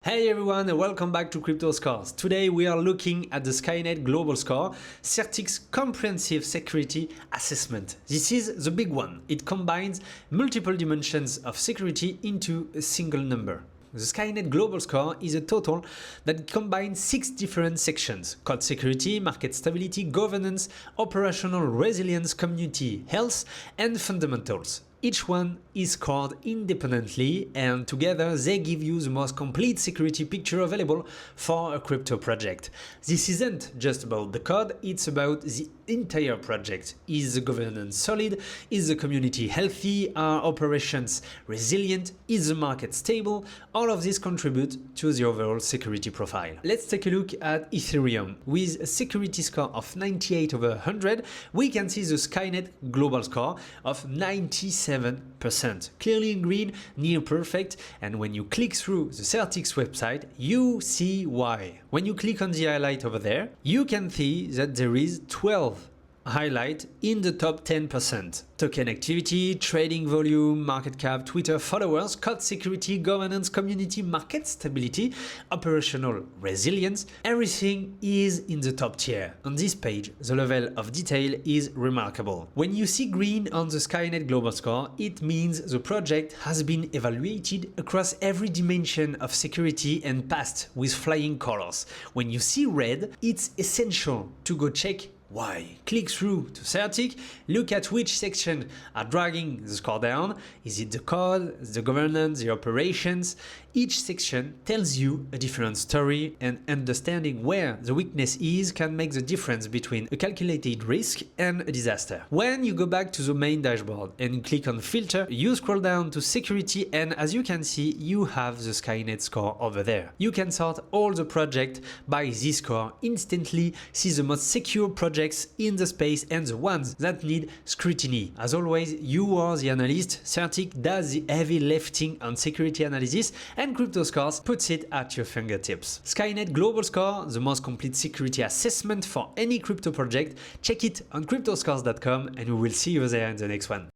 Hey everyone and welcome back to Crypto Scores. Today we are looking at the Skynet Global Score, Certic's comprehensive security assessment. This is the big one. It combines multiple dimensions of security into a single number. The Skynet Global Score is a total that combines 6 different sections: code security, market stability, governance, operational resilience, community health, and fundamentals. Each one is scored independently, and together they give you the most complete security picture available for a crypto project. This isn't just about the code, it's about the entire project. Is the governance solid? Is the community healthy? Are operations resilient? Is the market stable? All of this contribute to the overall security profile. Let's take a look at Ethereum. With a security score of 98 over 100, we can see the Skynet Global Score of 97%. Clearly in green, near perfect, and when you click through the Certic's website, you see why. When you click on the highlight over there, you can see that there is 12 highlight in the top 10%. Token activity, trading volume, market cap, Twitter followers, code security, governance, community, market stability, operational resilience, everything is in the top tier. On this page, the level of detail is remarkable. When you see green on the Skynet Global Score, it means the project has been evaluated across every dimension of security and passed with flying colors. When you see red, it's essential to go check why. Click through to Certic, look at which section are dragging the score down. Is it the code, the governance, the operations? Each section tells you a different story, and understanding where the weakness is can make the difference between a calculated risk and a disaster. When you go back to the main dashboard and click on filter, you scroll down to security, and as you can see, you have the Skynet score over there. You can sort all the projects by this score, instantly see the most secure projects in the space and the ones that need scrutiny. As always, you are the analyst. Certic does the heavy lifting on security analysis, and Crypto Scores puts it at your fingertips. Skynet Global Score, the most complete security assessment for any crypto project. Check it on cryptoscores.com, and we will see you there in the next one.